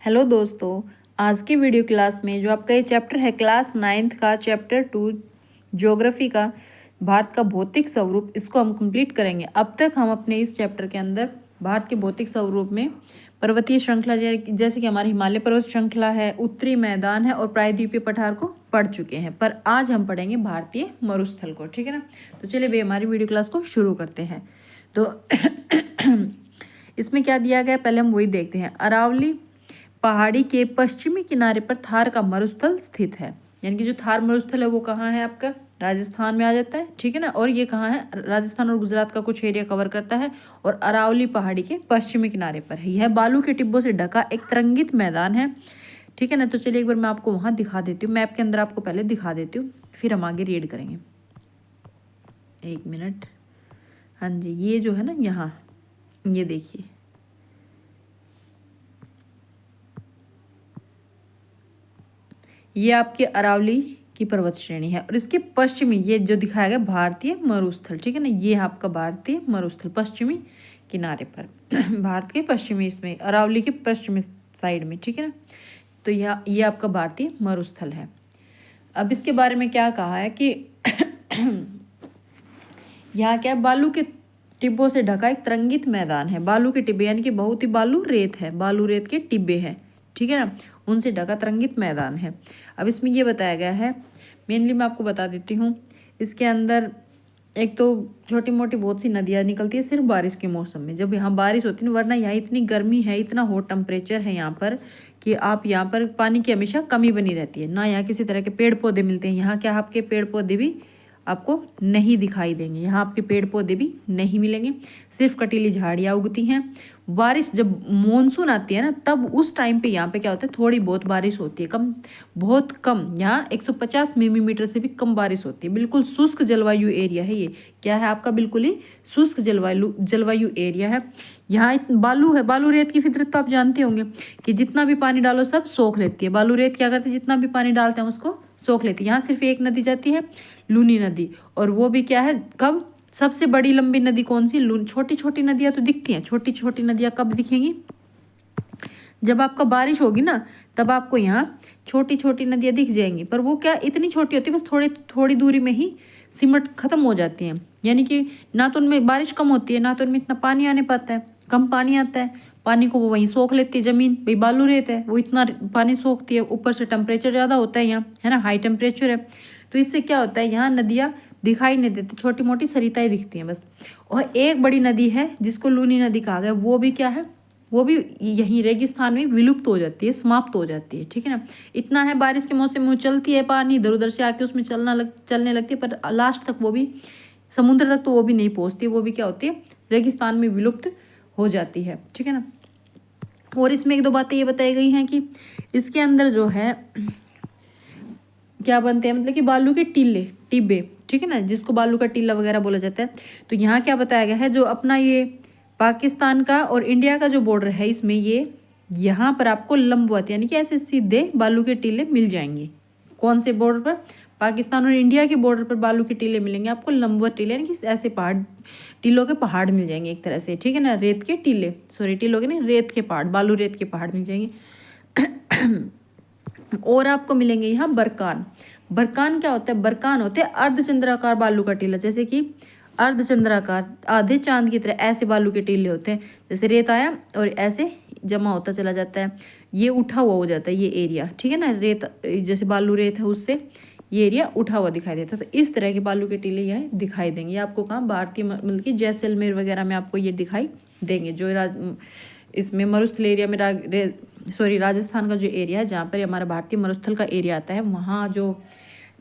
Hello दोस्तों, आज की वीडियो क्लास में जो आपका ये चैप्टर है क्लास 9th का चैप्टर 2 ज्योग्राफी का भारत का भौतिक स्वरूप, इसको हम कंप्लीट करेंगे। अब तक हम अपने इस चैप्टर के अंदर भारत के भौतिक स्वरूप में पर्वतीय श्रृंखला जैसे कि हमारी हिमालय पर्वत श्रृंखला है, उत्तरी मैदान है और प्रायद्वीपीय पठार को पढ़ चुके हैं, पर आज हम पढ़ेंगे भारतीय मरुस्थल को। ठीक है ना। तो चलिए भाई हमारी वीडियो क्लास को शुरू करते हैं। तो इसमें क्या दिया गया पहले हम वही देखते हैं। अरावली पहाड़ी के पश्चिमी किनारे पर थार का मरुस्थल स्थित है। यानी कि जो थार मरुस्थल है वो कहाँ है आपका, राजस्थान में आ जाता है। ठीक है ना। और ये कहाँ है, राजस्थान और गुजरात का कुछ एरिया कवर करता है और अरावली पहाड़ी के पश्चिमी किनारे पर है। यह बालू के टिब्बों से ढका एक तरंगित मैदान है। ठीक है ना। तो चलिए एक बार मैं आपको वहाँ दिखा देती हूँ, मैप के अंदर आपको पहले दिखा देती हूँ, फिर हम आगे रीड करेंगे। एक मिनट। हाँ जी, ये जो है ना यहाँ, ये देखिए, ये आपकी अरावली की पर्वत श्रेणी है और इसके पश्चिमी ये जो दिखाया गया भारतीय मरुस्थल। ठीक है ना। ये आपका भारतीय मरुस्थल पश्चिमी किनारे पर भारत के पश्चिमी, इसमें अरावली के पश्चिमी साइड में। ठीक है ना। तो ये आपका भारतीय मरुस्थल है। अब इसके बारे में क्या कहा है कि यहाँ क्या है, बालू के टिब्बों से ढका एक तरंगित मैदान है। बालू के टिब्बे यानी कि बहुत ही बालू रेत है, बालू रेत के टिब्बे हैं। ठीक है ना। उनसे ढका तरंगित मैदान है। अब इसमें ये बताया गया है, मेनली मैं आपको बता देती हूँ। इसके अंदर एक तो छोटी मोटी बहुत सी नदियाँ निकलती है सिर्फ बारिश के मौसम में, जब यहाँ बारिश होती है। वरना यहाँ इतनी गर्मी है, इतना हॉट टेम्परेचर है यहाँ पर कि आप यहाँ पर पानी की हमेशा कमी बनी रहती है ना। यहाँ किसी तरह के पेड़ पौधे मिलते हैं। यहाँ क्या आपके पेड़ पौधे भी आपको नहीं दिखाई देंगे। यहाँ आपके पेड़ पौधे भी नहीं मिलेंगे, सिर्फ कटीली झाड़ियाँ उगती हैं। बारिश जब मॉनसून आती है ना, तब उस टाइम पे यहाँ पे क्या होता है, थोड़ी बहुत बारिश होती है, कम, बहुत कम। यहाँ 150 मिलीमीटर से भी कम बारिश होती है। बिल्कुल शुष्क जलवायु एरिया है ये। क्या है आपका, बिल्कुल ही शुष्क जलवायु एरिया है। यहाँ बालू है, बालू रेत की फितरत तो आप जानते होंगे कि जितना भी पानी डालो सब सोख लेती है। बालू रेत क्या करती है, जितना भी पानी डालते हैं उसको सोख लेती है। यहाँ सिर्फ एक नदी जाती है, लूनी नदी, और वो भी क्या है, कब, सबसे बड़ी लंबी नदी कौन सी, लून। छोटी छोटी नदियाँ तो दिखती हैं, छोटी छोटी नदियाँ कब दिखेंगी, जब आपका बारिश होगी ना, तब आपको यहाँ छोटी छोटी नदियाँ दिख जाएंगी। पर वो क्या इतनी छोटी होती है, बस थोड़ी थोड़ी दूरी में ही सिमट खत्म हो जाती हैं। यानी कि ना तो उनमें बारिश कम होती है, ना तो उनमें इतना पानी आने पाता है, कम पानी आता है। पानी को वो वहीं सोख लेती है जमीन, भाई बालू रेत है, वो इतना पानी सोखती है। ऊपर से टेम्परेचर ज़्यादा होता है यहाँ, है ना, हाई टेम्परेचर है। तो इससे क्या होता है, यहाँ नदियाँ दिखाई नहीं देती, छोटी मोटी सरिताएं दिखती हैं बस। और एक बड़ी नदी है जिसको लूनी नदी कहा गया, वो भी क्या है, वो भी यहीं रेगिस्तान में विलुप्त हो जाती है, समाप्त हो जाती है। ठीक है ना। इतना है, बारिश के मौसम में चलती है, पानी इधर उधर से आके उसमें चलने लगती है, पर लास्ट तक वो भी समुद्र तक तो वो भी नहीं पहुंचती, वो भी क्या होती है, रेगिस्तान में विलुप्त हो जाती है। ठीक है ना। और इसमें एक दो बातें ये बताई गई हैं कि इसके अंदर जो है क्या बनते हैं, मतलब कि बालू के टीले, टिब्बे। ठीक है ना, जिसको बालू का टीला वगैरह बोला जाता है। तो यहाँ क्या बताया गया है, जो अपना ये पाकिस्तान का और इंडिया का जो बॉर्डर है, इसमें ये यहाँ पर आपको लंबवत यानी कि ऐसे सीधे बालू के टीले मिल जाएंगे। कौन से बॉर्डर पर, पाकिस्तान और इंडिया के बॉर्डर पर बालू के टीले मिलेंगे आपको, लंबवत टीले, यानी कि ऐसे पहाड़, टीलों के पहाड़ मिल जाएंगे एक तरह से। ठीक है ना, रेत के टीले, सॉरी टीलों के नहीं, रेत के पहाड़, बालू रेत के पहाड़ मिल जाएंगे। और आपको मिलेंगे यहाँ बरकान। बरकान क्या होता है, बरकान होते हैं अर्धचंद्राकार बालू का टीला, जैसे कि अर्धचंद्राकार, आधे चांद की तरह ऐसे बालू के टीले होते हैं। जैसे रेत आया और ऐसे जमा होता चला जाता है, ये उठा हुआ हो जाता है ये एरिया। ठीक है ना, रेत जैसे बालू रेत है उससे ये एरिया उठा हुआ दिखाई देता है। तो इस तरह के बालू के टीले यहाँ दिखाई देंगे आपको। कहाँ, भारतीय मतलब कि जैसलमेर वगैरह में आपको ये दिखाई देंगे। जो इसमें मरुस्थल एरिया में राजस्थान का जो एरिया है, जहाँ पर हमारा भारतीय मरुस्थल का एरिया आता है, वहाँ जो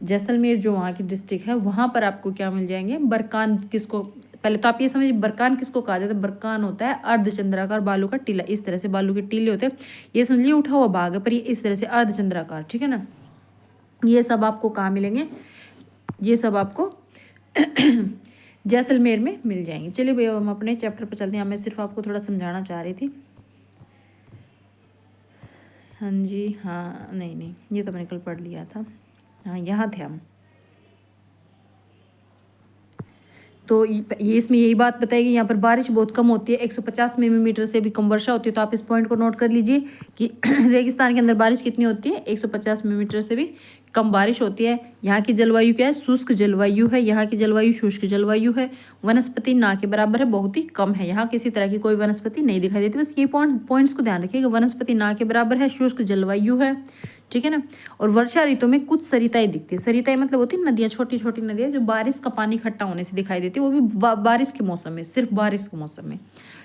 जैसलमेर जो वहाँ की डिस्ट्रिक्ट है, वहाँ पर आपको क्या मिल जाएंगे, बरकान। किसको, पहले तो आप ये समझिए बरकान किसको कहा जाता है। बरकान होता है अर्धचंद्राकार बालू का टीला, इस तरह से बालू के टीले होते हैं। ये समझ लीजिए उठा हुआ भाग है, पर ये इस तरह से अर्धचंद्राकार। ठीक है ना। ये सब आपको कहाँ मिलेंगे, ये सब आपको जैसलमेर में मिल जाएंगे। चलिए भैया हम अपने चैप्टर पर चलते हैं। मैं सिर्फ आपको थोड़ा समझाना चाह रही थी। हाँ जी, हाँ, नहीं नहीं, ये तो मैंने कल पढ़ लिया था। हाँ, यहाँ थे हम। तो ये इसमें यही बात बताएगी, यहाँ पर बारिश बहुत कम होती है, 150 मिलीमीटर से भी कम वर्षा होती है। तो आप इस पॉइंट को नोट कर लीजिए कि रेगिस्तान के अंदर बारिश कितनी होती है, 150 मिलीमीटर से भी कम बारिश होती है। यहाँ की जलवायु क्या है, शुष्क जलवायु है, यहाँ की जलवायु शुष्क जलवायु है। वनस्पति ना के बराबर है, बहुत ही कम है, यहाँ किसी तरह की कोई वनस्पति नहीं दिखाई देती। बस ये पॉइंट्स को ध्यान रखिएगा, वनस्पति ना के बराबर है, शुष्क जलवायु है, ठीक है ना। और वर्षा ऋतु में कुछ सरिताएं दिखती है। सरिताएं मतलब होती है नदियाँ, छोटी छोटी नदियाँ जो बारिश का पानी इकट्ठा होने से दिखाई देती है, वो भी बारिश के मौसम में, सिर्फ बारिश के मौसम में।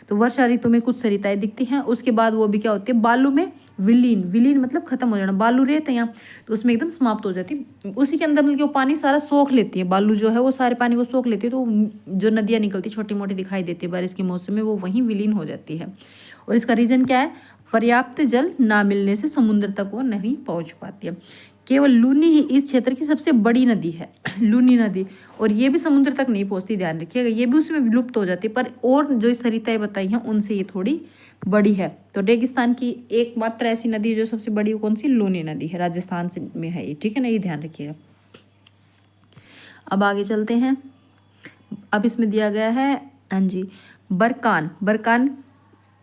तो वर्षा ऋतु में कुछ सरिताएं दिखती हैं। उसके बाद वो भी क्या होती है, बालू में विलीन मतलब खत्म हो जाना। बालू रेत है यहाँ, तो उसमें एकदम समाप्त हो जाती है, उसी के अंदर मिलकर वो पानी सारा सोख लेती है। बालू जो है वो सारे पानी को सोख लेती है, तो जो नदियाँ निकलती छोटी मोटी दिखाई देती है बारिश के मौसम में, वो वहीं विलीन हो जाती है। और इसका रीजन क्या है, पर्याप्त जल ना मिलने से समुद्र तक वो नहीं पहुंच पाती है। केवल लूनी ही इस क्षेत्र की सबसे बड़ी नदी है, लूनी नदी, और ये भी समुद्र तक नहीं पहुंचती, ध्यान रखिएगा, ये भी उसमें विलुप्त हो जाती है। पर और जो सरिताएं बताई हैं उनसे ये थोड़ी बड़ी है। तो रेगिस्तान की एकमात्र ऐसी नदी जो सबसे बड़ी, कौन सी, लूनी नदी है, राजस्थान से में है ये, ठीक है ना, ये ध्यान रखिएगा। अब आगे चलते हैं। अब इसमें दिया गया है, हाँ जी, बरकान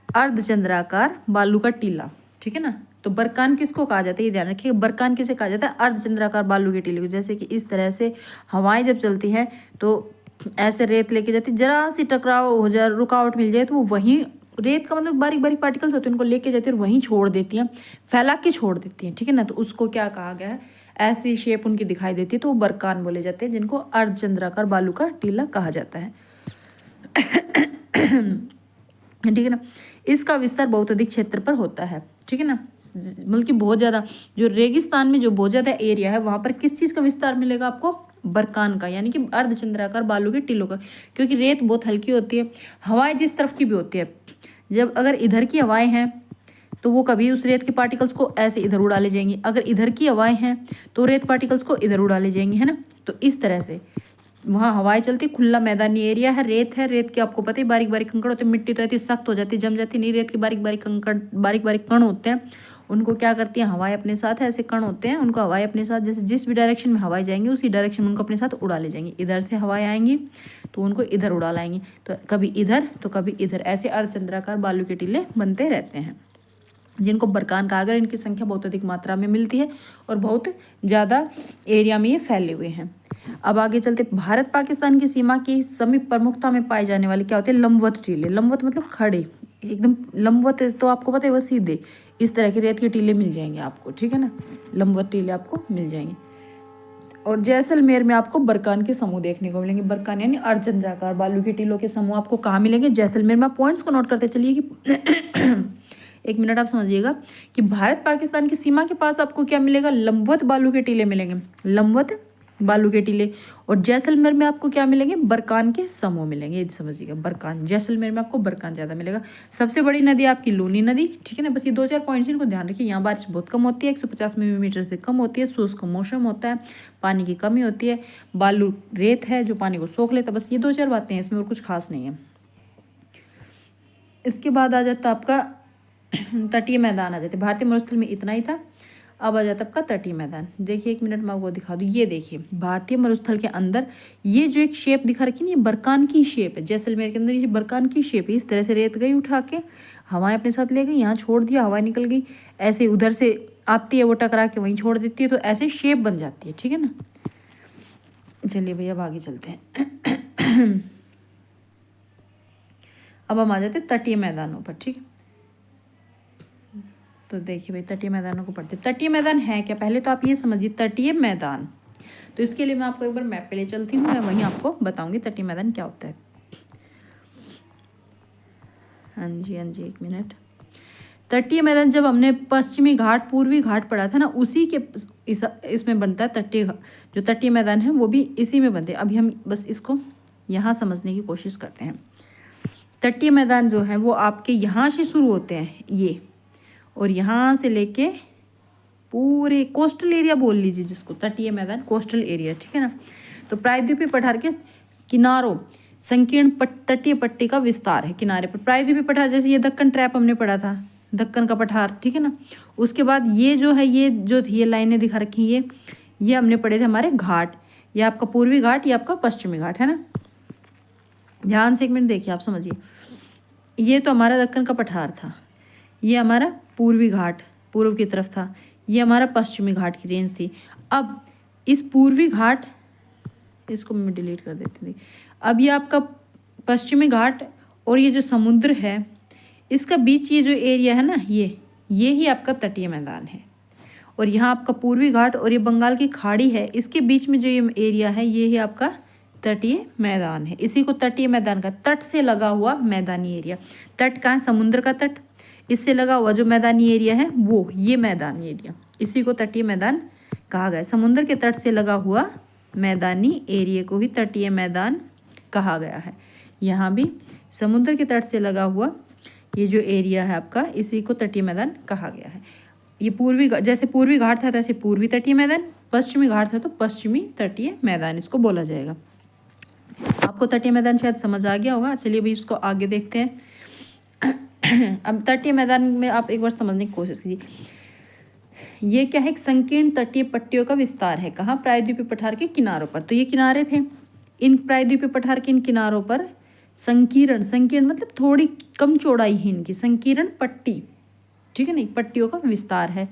अर्धचंद्राकार बालू का टीला, ठीक है ना। तो बरकान किसको कहा जाता है, ये ध्यान रखिए, बरकान किसे कहा जाता है, अर्धचंद्राकार बालू के टीले को। जैसे कि इस तरह से हवाएं जब चलती हैं तो ऐसे रेत लेके जाती, जरा सी टकराव हो जाए, रुकावट मिल जाए, तो वो वहीं, रेत का मतलब बारीक बारीक पार्टिकल्स होते हैं, उनको लेके जाती है और वहीं छोड़ देती हैं, फैला के छोड़ देती हैं, ठीक है ना। तो उसको क्या कहा गया है, ऐसी शेप उनकी दिखाई देती है, तो वो बरकान बोले जाते हैं, जिनको अर्धचंद्राकार बालू का टीला कहा जाता है, ठीक है ना। इसका विस्तार बहुत अधिक क्षेत्र पर होता है, ठीक है ना, बल्कि बहुत ज़्यादा, जो रेगिस्तान में जो बहुत ज़्यादा एरिया है वहाँ पर किस चीज़ का विस्तार मिलेगा आपको, बरकान का, यानी कि अर्धचंद्राकार बालू के टीलों का। क्योंकि रेत बहुत हल्की होती है, हवाएं जिस तरफ की भी होती है, जब अगर इधर की हवाएं हैं तो वो कभी उस रेत के पार्टिकल्स को ऐसे इधर उड़ा ले जाएंगी, अगर इधर की हवाएं हैं तो रेत पार्टिकल्स को इधर उड़ा ले जाएंगी, है ना। तो इस तरह से वहाँ हवाएं चलती, खुला मैदानी एरिया है, रेत है, रेत के आपको पता है बारीक बारीक कंकड़ होते हैं, मिट्टी तो ऐसी सख्त हो जाती है, जम जाती नहीं, रेत के बारीक बारीक कंकड़, बारीक बारीक कण होते हैं, उनको क्या करती हैं हवाएं अपने साथ, ऐसे कण होते हैं, उनको हवाएं अपने साथ, जैसे जिस भी डायरेक्शन में हवाएं जाएंगी उसी डायरेक्शन में उनको अपने साथ उड़ा ले जाएंगी। इधर से हवाएं आएंगी तो उनको इधर उड़ा लाएंगी, तो कभी इधर तो कभी इधर, ऐसे अर्धचंद्राकार बालू के टीले बनते रहते हैं, जिनको बरकान कहा गया। इनकी संख्या बहुत अधिक मात्रा में मिलती है और बहुत ज़्यादा एरिया में ये फैले हुए हैं। अब आगे चलते, भारत पाकिस्तान की सीमा की समीप प्रमुखता में पाए जाने वाले क्या होते हैं, लंबवत टीले। लंबवत मतलब खड़े, एकदम लंबवत, तो आपको पता है वो सीधे इस तरह के रेत के टीले मिल जाएंगे आपको, ठीक है ना, लंबवत टीले आपको मिल जाएंगे। और जैसलमेर में आपको बरकान के समूह देखने को मिलेंगे। बरकान यानी अर्धचंद्राकार बालू के टीलों के समूह आपको कहाँ मिलेंगे, जैसलमेर में। आप पॉइंट्स को नोट करते चलिए कि एक मिनट आप समझिएगा कि भारत पाकिस्तान की सीमा के पास आपको क्या मिलेगा, लंबवत बालू के टीले मिलेंगे, लंबवत बालू के टीले। और जैसलमेर में आपको क्या मिलेंगे, बरकान के समूह मिलेंगे, ये समझिएगा, बरकान, जैसलमेर में आपको बरकान ज़्यादा मिलेगा। सबसे बड़ी नदी आपकी लूनी नदी, ठीक है ना। बस ये 2-4 पॉइंट्स इनको ध्यान रखिए। यहाँ बारिश बहुत कम होती है, 150 मिलीमीटर से कम होती है, शुष्क मौसम होता है, पानी की कमी होती है, बालू रेत है जो पानी को सोख लेता है। बस ये 2-4 बातें हैं इसमें, और कुछ खास नहीं है। इसके बाद आ जाता आपका तटीय मैदान आ जाते। भारतीय मरुस्थल में इतना ही था। अब आ जाता आपका तटीय मैदान। देखिए एक मिनट में आपको दिखा दूँ, ये देखिए भारतीय मरुस्थल के अंदर ये जो एक शेप दिखा रखी है, ये बरकान की शेप है। जैसलमेर के अंदर ये बरकान की शेप है। इस तरह से रेत गई उठा के, हवाएं अपने साथ ले गई, यहाँ छोड़ दिया, हवाएं निकल गई, ऐसे उधर से आती है वो टकरा के वहीं छोड़ देती है, तो ऐसे शेप बन जाती है, ठीक है ना। चलिए भैया अब आगे चलते हैं। अब हम आ जाते हैं तटीय मैदानों पर, ठीक है। तो देखिए भाई तटीय मैदानों को पढ़ते। तटीय मैदान है क्या, पहले तो आप ये समझिए तटीय मैदान। तो इसके लिए मैं आपको एक बार मैप पे ले चलती हूँ, मैं वहीं आपको बताऊंगी तटीय मैदान क्या होता है। हाँ जी एक मिनट। तटीय मैदान जब हमने पश्चिमी घाट पूर्वी घाट पढ़ा था ना, उसी के इसमें बनता है तटीय, जो तटीय मैदान है वो भी इसी में बनते हैं। अभी हम बस इसको यहाँ समझने की कोशिश करते हैं। तटीय मैदान जो है वो आपके यहाँ से शुरू होते हैं ये, और यहाँ से लेके पूरे कोस्टल एरिया बोल लीजिए जिसको, तटीय मैदान कोस्टल एरिया, ठीक है ना। तो प्रायद्वीपीय पठार के किनारों संकीर्ण तटीय पट्टी का विस्तार है किनारे पर। प्रायद्वीपीय पठार जैसे ये दक्कन ट्रैप हमने पढ़ा था, दक्कन का पठार, ठीक है ना। उसके बाद ये जो है, ये लाइनें दिखा रखी ये हमने पढ़े थे हमारे घाट। ये आपका पूर्वी घाट, ये आपका पश्चिमी घाट, है ना। ध्यान से एक मिनट देखिए, आप समझिए। ये तो हमारा दक्कन का पठार था, ये हमारा पूर्वी घाट पूर्व की तरफ था, ये हमारा पश्चिमी घाट की रेंज थी। अब इस पूर्वी घाट, इसको मैं डिलीट कर देती थी। अब ये आपका पश्चिमी घाट और ये जो समुद्र है, इसका बीच ये जो एरिया है ना, ये ही आपका तटीय मैदान है। और यहाँ आपका पूर्वी घाट और ये बंगाल की खाड़ी है, इसके बीच में जो ये एरिया है, ये ही आपका तटीय मैदान है। इसी को तटीय मैदान का, तट से लगा हुआ मैदानी एरिया। तट कहाँ है? समुद्र का तट, इससे लगा हुआ जो मैदानी एरिया है वो ये मैदानी एरिया, इसी को तटीय मैदान कहा गया है। समुद्र के तट से लगा हुआ मैदानी एरिया को ही तटीय मैदान कहा गया है। यहाँ भी समुद्र के तट से लगा हुआ ये जो एरिया है आपका, इसी को तटीय मैदान कहा गया है। ये पूर्वी, जैसे पूर्वी घाट था तैसे पूर्वी तटीय मैदान, पश्चिमी घाट था तो पश्चिमी तटीय मैदान इसको बोला जाएगा। आपको तटीय मैदान शायद समझ आ गया होगा। चलिए अभी इसको आगे देखते हैं। अब तटीय मैदान में आप एक बार समझने की कोशिश कीजिए। ये क्या है? एक संकीर्ण तटीय पट्टियों का विस्तार है। कहाँ? प्रायद्वीपीय पठार के किनारों पर। तो ये किनारे थे, इन प्रायद्वीपीय पठार के इन किनारों पर संकीर्ण, संकीर्ण मतलब थोड़ी कम चौड़ाई है इनकी, संकीर्ण पट्टी, ठीक है, नहीं, पट्टियों का विस्तार है।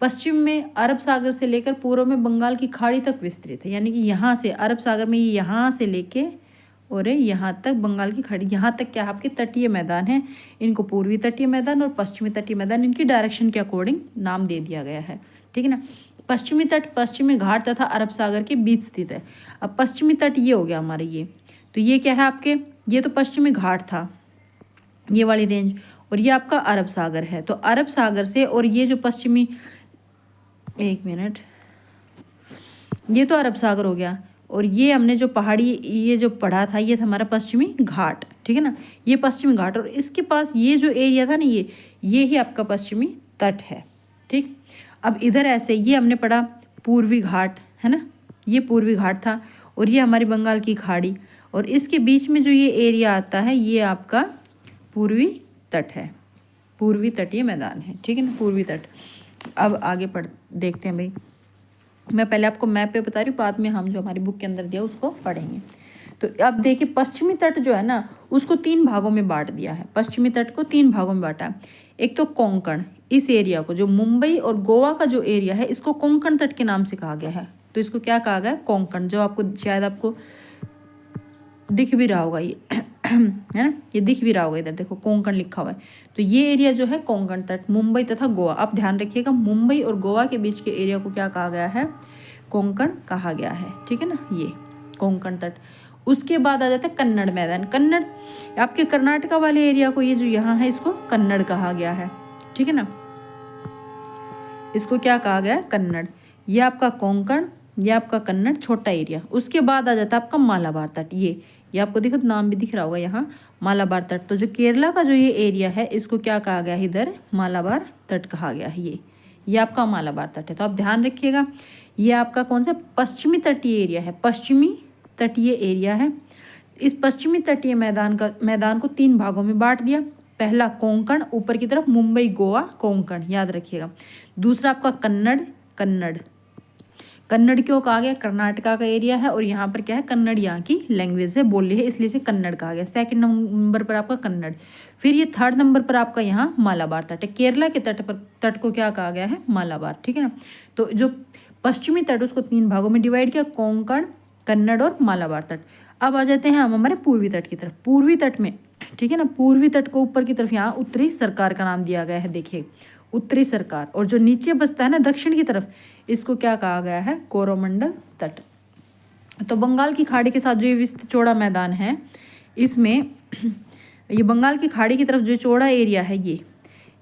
पश्चिम में अरब सागर से लेकर पूर्व में बंगाल की खाड़ी तक विस्तृत है। यानी कि यहाँ से अरब सागर में, यहाँ से लेके और यहाँ तक बंगाल की खाड़ी, यहाँ तक क्या आपके तटीय मैदान है। इनको पूर्वी तटीय मैदान और पश्चिमी तटीय मैदान, इनकी डायरेक्शन के अकॉर्डिंग नाम दे दिया गया है, ठीक है ना। पश्चिमी तट पश्चिमी घाट तथा अरब सागर के बीच स्थित है। अब पश्चिमी तट ये हो गया हमारे, ये तो ये क्या है आपके, ये तो पश्चिमी घाट था, ये वाली रेंज, और ये आपका अरब सागर है। तो अरब सागर से और ये जो पश्चिमी, एक मिनट, ये तो अरब सागर हो गया, और ये हमने जो पहाड़ी ये जो पढ़ा था ये था हमारा पश्चिमी घाट, ठीक है ना। ये पश्चिमी घाट और इसके पास ये जो एरिया था ना, ये ही आपका पश्चिमी तट है, ठीक। अब इधर ऐसे ये हमने पढ़ा पूर्वी घाट, है ना, ये पूर्वी घाट था, और ये हमारी बंगाल की खाड़ी, और इसके बीच में जो ये एरिया आता है ये आपका पूर्वी तट है, पूर्वी तटीय मैदान है, ठीक है ना, पूर्वी तट। अब आगे देखते हैं भाई। मैं पहले आपको मैप पे बता रही हूँ, बाद में हम जो हमारी बुक के अंदर दिया उसको पढ़ेंगे। तो अब देखिए, पश्चिमी तट जो है ना उसको 3 भागों में बांट दिया है। पश्चिमी तट को 3 भागों में बांटा है। एक तो कोंकण, इस एरिया को जो मुंबई और गोवा का जो एरिया है इसको कोंकण तट के नाम से कहा गया है। तो इसको क्या कहा गया है? कोंकण। जो आपको शायद आपको दिख भी रहा होगा, ये है ना, ये दिख भी रहा होगा, इधर देखो कोंकण लिखा हुआ है। तो ये एरिया जो है कोंकण तट, मुंबई तथा गोवा। आप ध्यान रखिएगा, मुंबई और गोवा के बीच के एरिया को क्या कहा गया है? कोंकण कहा गया है, ठीक है ना, ये कोंकण तट। उसके बाद आ जाता है कन्नड़ मैदान। कन्नड़ आपके कर्नाटका वाले एरिया को, ये जो यहाँ है इसको कन्नड़ कहा गया है, ठीक है ना, इसको क्या कहा गया है? कन्नड़। ये आपका कोंकण, ये आपका कन्नड़, छोटा एरिया। उसके बाद आ जाता है आपका मालाबार तट। ये आपको देखो नाम भी दिख रहा होगा यहाँ, मालाबार तट। तो जो केरला का जो ये एरिया है इसको क्या कहा गया है? इधर मालाबार तट कहा गया है। ये आपका मालाबार तट है। तो आप ध्यान रखिएगा, ये आपका कौन सा? पश्चिमी तटीय एरिया है, पश्चिमी तटीय एरिया है। इस पश्चिमी तटीय मैदान को 3 भागों में बांट दिया। पहला कोंकण, ऊपर की तरफ मुंबई गोवा कोंकण, याद रखिएगा। दूसरा आपका कन्नड़, कन्नड़ क्यों कहा गया? कर्नाटका का एरिया है और यहाँ पर क्या है? कन्नड़ यहाँ की लैंग्वेज है, बोली है, इसलिए से कन्नड़ कहा गया। सेकंड नंबर पर आपका कन्नड़। फिर ये थर्ड नंबर पर आपका यहाँ मालाबार तट है। केरला के तट को क्या कहा गया है? मालाबार, ठीक है ना। तो जो पश्चिमी तट उसको 3 भागों में डिवाइड किया, कोंकण, कन्नड़ और मालाबार तट। अब आ जाते हैं हम हमारे पूर्वी तट की तरफ। पूर्वी तट में, ठीक है ना, पूर्वी तट को ऊपर की तरफ यहाँ उत्तरी सरकार का नाम दिया गया है, देखिए उत्तरी सरकार। और जो नीचे बसता है ना दक्षिण की तरफ, इसको क्या कहा गया है? कोरोमंडल तट। तो बंगाल की खाड़ी के साथ जो ये चौड़ा मैदान है, इसमें ये बंगाल की खाड़ी की तरफ जो चौड़ा एरिया है ये,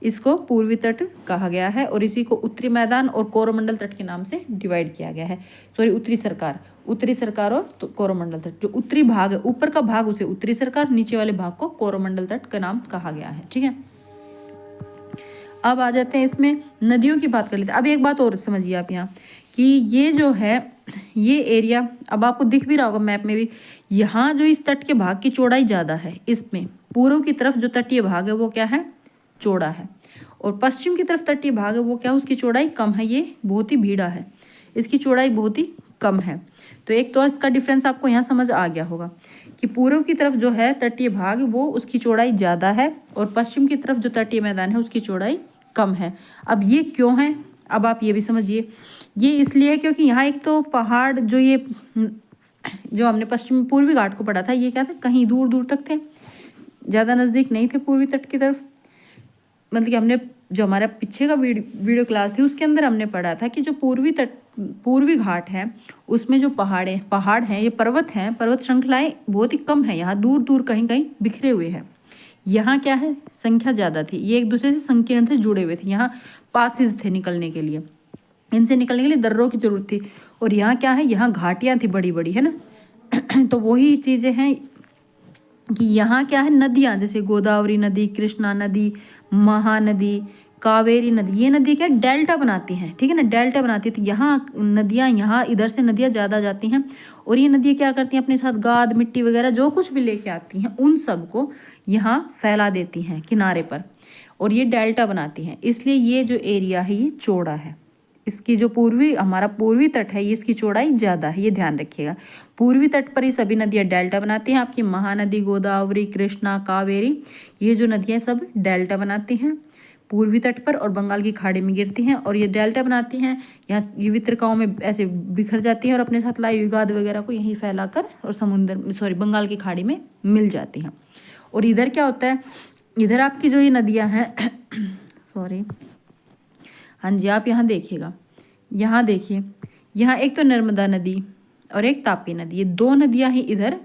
इसको पूर्वी तट कहा गया है, और इसी को उत्तरी मैदान और कोरोमंडल तट के नाम से डिवाइड किया गया है। सॉरी, उत्तरी सरकार और तो कोरोमंडल तट। जो उत्तरी भाग है, ऊपर का भाग उसे उत्तरी सरकार, नीचे वाले भाग को कोरोमंडल तट का नाम कहा गया है, ठीक है। अब आ जाते हैं इसमें नदियों की बात कर लेते हैं। अब एक बात और समझिए आप यहाँ कि ये जो है ये एरिया, अब आपको दिख भी रहा होगा मैप में भी, यहाँ जो इस तट के भाग की चौड़ाई ज़्यादा है, इसमें पूर्व की तरफ जो तटीय भाग है वो क्या है? चौड़ा है। और पश्चिम की तरफ तटीय भाग है वो क्या है? उसकी चौड़ाई कम है, ये बहुत ही भीड़ा है, इसकी चौड़ाई बहुत ही कम है। तो एक तो इसका डिफरेंस आपको यहाँ समझ आ गया होगा कि पूर्व की तरफ जो है तटीय भाग वो उसकी चौड़ाई ज़्यादा है और पश्चिम की तरफ जो तटीय मैदान है उसकी चौड़ाई कम है। अब ये क्यों है, अब आप ये भी समझिए। ये इसलिए है क्योंकि यहाँ एक तो पहाड़ जो हमने पश्चिम पूर्वी घाट को पढ़ा था, ये क्या था, कहीं दूर दूर तक थे, ज़्यादा नज़दीक नहीं थे पूर्वी तट की तरफ। मतलब कि हमने जो हमारा पीछे का वीडियो क्लास थी उसके अंदर हमने पढ़ा था कि जो पूर्वी घाट है उसमें जो पहाड़ हैं, ये पर्वत हैं, पर्वत श्रृंखलाएं बहुत ही कम है, यहाँ दूर दूर कहीं कहीं बिखरे हुए हैं। यहाँ क्या है, संख्या ज़्यादा थी, ये एक दूसरे से संकीर्ण से जुड़े हुए थे, यहाँ पासिस थे निकलने के लिए, इनसे निकलने के लिए दर्रों की जरूरत थी। और यहाँ क्या है, यहाँ घाटियाँ थी बड़ी बड़ी, है ना। तो वही चीज़ें हैं कि यहाँ क्या है, नदियाँ जैसे गोदावरी नदी, कृष्णा नदी, महानदी, कावेरी नदी, ये नदी क्या डेल्टा बनाती हैं, ठीक है ना, डेल्टा बनाती है। तो यहाँ नदियाँ, यहाँ इधर से नदियाँ ज़्यादा जाती हैं और ये नदियाँ क्या करती हैं, अपने साथ गाद मिट्टी वगैरह जो कुछ भी लेके आती हैं उन सबको यहाँ फैला देती हैं किनारे पर, और ये डेल्टा बनाती हैं। इसलिए ये जो एरिया है ये चौड़ा है। इसकी जो हमारा पूर्वी तट है, ये इसकी चौड़ाई ज़्यादा है, ये ध्यान रखिएगा। पूर्वी तट पर ही सभी नदियाँ डेल्टा बनाती हैं, आपकी महानदी, गोदावरी, कृष्णा, कावेरी, ये जो नदियाँ सब डेल्टा बनाती हैं पूर्वी तट पर और बंगाल की खाड़ी में गिरती हैं, और ये डेल्टा बनाती हैं, यहाँ ये वितरकाओं में ऐसे बिखर जाती हैं और अपने साथ लाई हुई गाद वगैरह को यहीं फैलाकर और बंगाल की खाड़ी में मिल जाती हैं। और इधर क्या होता है, इधर आपकी जो ये नदियाँ हैं हाँ जी, आप यहाँ देखिएगा, यहाँ देखिए, यहाँ एक तो नर्मदा नदी और एक तापी नदी, ये दो नदियाँ ही इधर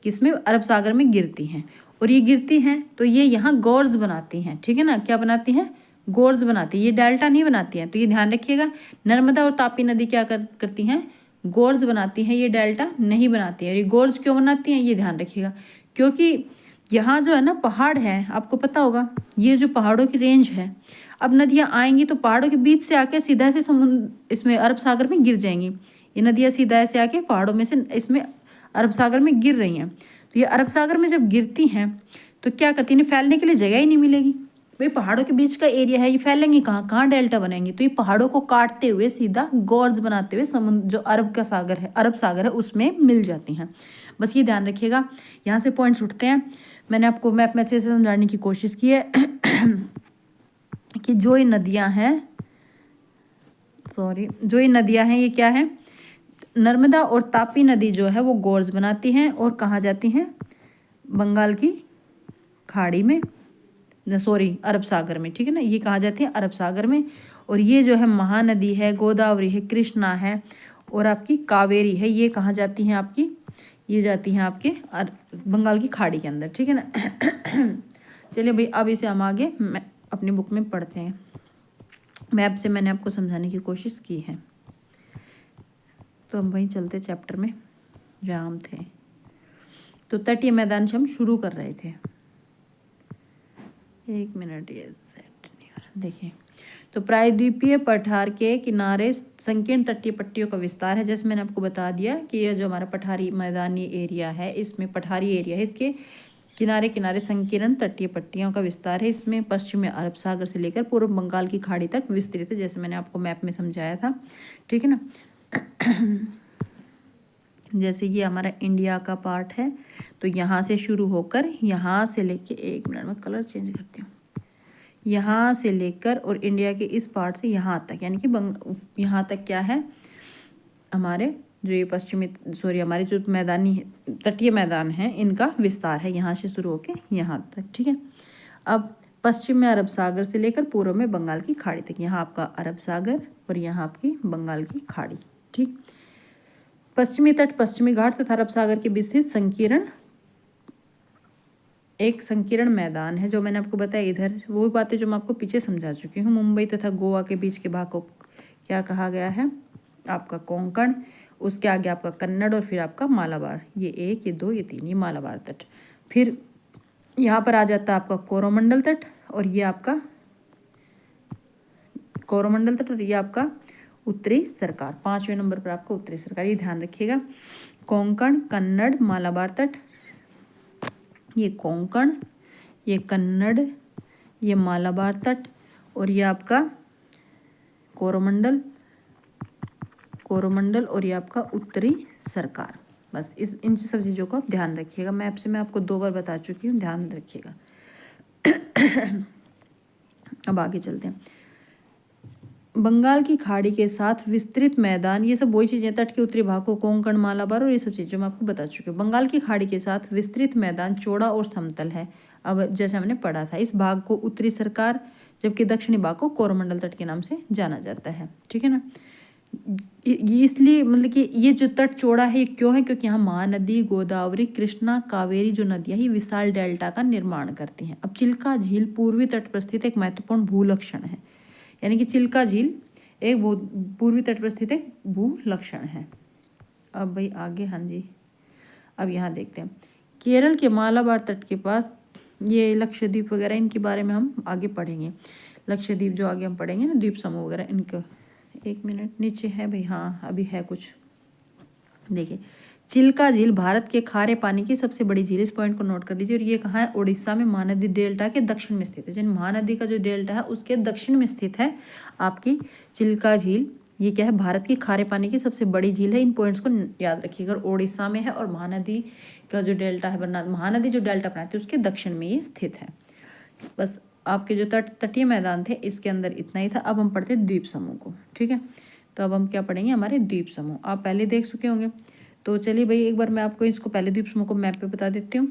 किसमें, अरब सागर में गिरती हैं। और ये गिरती हैं तो ये यहाँ गोर्ज बनाती हैं, ठीक है ना, क्या बनाती हैं, गोर्ज बनाती है, ये डेल्टा नहीं बनाती हैं। तो ये ध्यान रखिएगा, नर्मदा और तापी नदी क्या करती हैं, गोर्ज बनाती हैं, ये डेल्टा नहीं बनाती है। और ये गोर्ज क्यों बनाती हैं, ये ध्यान रखिएगा, क्योंकि यहाँ जो है ना पहाड़ है, आपको पता होगा ये जो पहाड़ों की रेंज है, अब नदियाँ आएंगी तो पहाड़ों के बीच से आके सीधा से समुद्र इसमें अरब सागर में गिर जाएंगी। ये नदियाँ सीधा ऐसे आके पहाड़ों में से इसमें अरब सागर में गिर रही हैं। तो ये अरब सागर में जब गिरती हैं तो क्या करती हैं, फैलने के लिए जगह ही नहीं मिलेगी। भाई पहाड़ों के बीच का एरिया है, ये फैलेंगी कहाँ, कहाँ डेल्टा बनेंगी। तो ये पहाड़ों को काटते हुए सीधा गोर्ज बनाते हुए समुद्र जो अरब सागर है उसमें मिल जाती हैं। बस ये ध्यान रखिएगा, यहाँ से पॉइंट्स उठते हैं। मैंने आपको मैप में अच्छे से समझाने की कोशिश की है कि जो ये नदियाँ हैं ये क्या है, नर्मदा और तापी नदी जो है वो गोर्ज बनाती हैं और कहाँ जाती हैं, बंगाल की खाड़ी में, अरब सागर में, ठीक है ना, ये कहाँ जाती है, अरब सागर में। और ये जो है महानदी है, गोदावरी है, कृष्णा है और आपकी कावेरी है, ये कहाँ जाती हैं आपकी, ये जाती हैं आपके बंगाल की खाड़ी के अंदर, ठीक है ना। चलिए भाई, अब इसे हम आगे अपनी बुक में पढ़ते हैं। मैप से मैंने आपको समझाने की कोशिश की है। तो हम वहीं चलते चैप्टर में जहाँ हम थे। तो तटीय मैदान से हम शुरू कर रहे थे। एक मिनट, ये सेट नहीं हो रहा, देखिए। तो प्रायद्वीपीय पठार के किनारे संकीर्ण तटीय पट्टियों का विस्तार है। जैसे मैंने आपको बता दिया कि यह जो हमारा पठारी मैदानी एरिया है, इसमें पठारी एरिया है, इसके किनारे किनारे संकीर्ण तटीय पट्टियों का विस्तार है। इसमें पश्चिम में अरब सागर से लेकर पूर्व बंगाल की खाड़ी तक विस्तृत है, जैसे मैंने आपको मैप में समझाया था, ठीक है ना। जैसे ये हमारा इंडिया का पार्ट है, तो यहाँ से शुरू होकर यहाँ से लेके, एक मिनट में कलर चेंज करती हूँ, यहाँ से लेकर और इंडिया के इस पार्ट से यहाँ तक, यानी कि यहाँ तक क्या है, हमारे जो ये हमारे जो मैदानी तटीय मैदान हैं इनका विस्तार है, यहाँ से शुरू होकर यहाँ तक, ठीक है। अब पश्चिम में अरब सागर से लेकर पूर्व में बंगाल की खाड़ी तक, यहाँ आपका अरब सागर और यहाँ आपकी बंगाल की खाड़ी, ठीक। पश्चिमी तट, पश्चिमी घाट तथा अरब सागर के बीच स्थित एक संकीर्ण मैदान है, जो मैंने आपको बताया। इधर वो बातें जो मैं आपको पीछे समझा चुकी हूँ। मुंबई तथा गोवा के बीच के भाग को क्या कहा गया है, आपका कोंकण, उसके आगे आपका कन्नड़ और फिर आपका मालाबार, ये 1, ये 2, ये 3, ये मालाबार तट। फिर यहाँ पर आ जाता है आपका कोरोमंडल तट और ये आपका उत्तरी सरकार, 5वें नंबर पर आपका उत्तरी सरकार, ये ध्यान रखिएगा। कोंकण, कन्नड़, मालाबार तट, ये कोंकण, ये कन्नड़, ये मालाबार तट और ये आपका कोरोमंडल और ये आपका उत्तरी सरकार। बस इन सब चीज़ों को आप ध्यान रखिएगा। मैप से मैं आपको 2 बार बता चुकी हूँ, ध्यान रखिएगा। अब आगे चलते हैं। बंगाल की खाड़ी के साथ विस्तृत मैदान, ये सब वही चीज़ें, तट के उत्तरी भाग को कोंकण, मालाबार और ये सब चीज़ें मैं आपको बता चुकी हूँ। बंगाल की खाड़ी के साथ विस्तृत मैदान चौड़ा और समतल है। अब जैसे हमने पढ़ा था, इस भाग को उत्तरी सरकार, जबकि दक्षिणी भाग को कोरोमंडल तट के नाम से जाना जाता है। ठीक है ना। इसलिए मतलब कि ये जो तट चौड़ा है ये क्यों है, क्योंकि यहाँ महानदी, गोदावरी, कृष्णा, कावेरी जो नदियाँ ही विशाल डेल्टा का निर्माण करती हैं। अब चिल्का झील पूर्वी तट पर स्थित एक महत्वपूर्ण भूलक्षण है, यानी कि चिल्का झील एक पूर्वी तट पर स्थित एक भूलक्षण है। अब भाई आगे, हाँ जी, अब यहाँ देखते हैं केरल के मालाबार तट के पास, ये लक्षद्वीप वगैरह इनके बारे में हम आगे पढ़ेंगे। लक्षद्वीप जो आगे हम पढ़ेंगे ना, द्वीप समूह वगैरह, इनका 1 मिनट नीचे है भाई, हाँ अभी है कुछ। देखिए चिल्का झील भारत के खारे पानी की सबसे बड़ी झील, इस पॉइंट को नोट कर लीजिए। और ये कहाँ है, उड़ीसा में महानदी डेल्टा के दक्षिण में स्थित है। जो महानदी का जो डेल्टा है उसके दक्षिण में स्थित है आपकी चिल्का झील। ये क्या है, भारत की खारे पानी की सबसे बड़ी झील है। इन पॉइंट्स को याद रखिएगा। उड़ीसा में है और महानदी का जो डेल्टा है, महानदी जो डेल्टा बनाती है उसके दक्षिण में ये स्थित है। बस आपके जो तटीय मैदान थे इसके अंदर इतना ही था। अब हम पढ़ते हैं द्वीप समूह को। ठीक है, तो अब हम क्या पढ़ेंगे, हमारे द्वीप समूह आप पहले देख चुके होंगे। तो चलिए भाई एक बार मैं आपको इसको पहले द्वीप समूह को मैप पे बता देती हूँ।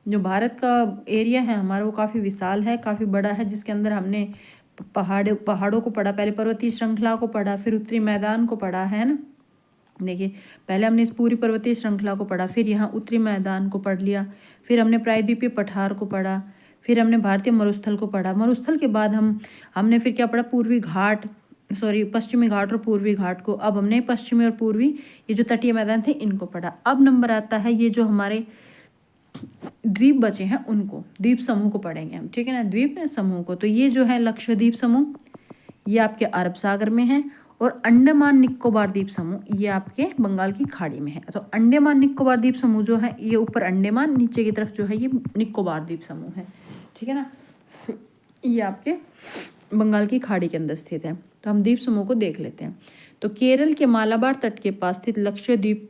जो भारत का एरिया है हमारा वो काफ़ी विशाल है, काफ़ी बड़ा है, जिसके अंदर हमने पहाड़ों को पढ़ा, पहले पर्वतीय श्रृंखला को पढ़ा, फिर उत्तरी मैदान को पढ़ा है ना। देखिए पहले हमने इस पूरी पर्वतीय श्रृंखला को पढ़ा, फिर यहाँ उत्तरी मैदान को पढ़ लिया, फिर हमने प्रायद्वीपीय पठार को पढ़ा, फिर हमने भारतीय मरुस्थल को पढ़ा। मरुस्थल के बाद हमने फिर क्या पढ़ा, पश्चिमी घाट और पूर्वी घाट को। अब हमने पश्चिमी और पूर्वी ये जो तटीय मैदान थे इनको पढ़ा। अब नंबर आता है ये जो हमारे द्वीप बचे हैं उनको, द्वीप समूह को पढ़ेंगे हम। ठीक है ना, द्वीप समूह को। तो ये जो है लक्षद्वीप समूह, ये आपके अरब सागर में है, और अंडमान निकोबार द्वीप समूह ये आपके बंगाल की खाड़ी में है। तो अंडमान निकोबार द्वीप समूह जो है ये ऊपर अंडमान, नीचे की तरफ जो है ये निकोबार द्वीप समूह है। ठीक है ना, ये आपके बंगाल की खाड़ी के अंदर स्थित है। तो हम द्वीप समूह को देख लेते हैं। तो केरल के मालाबार तट के पास स्थित लक्षद्वीप,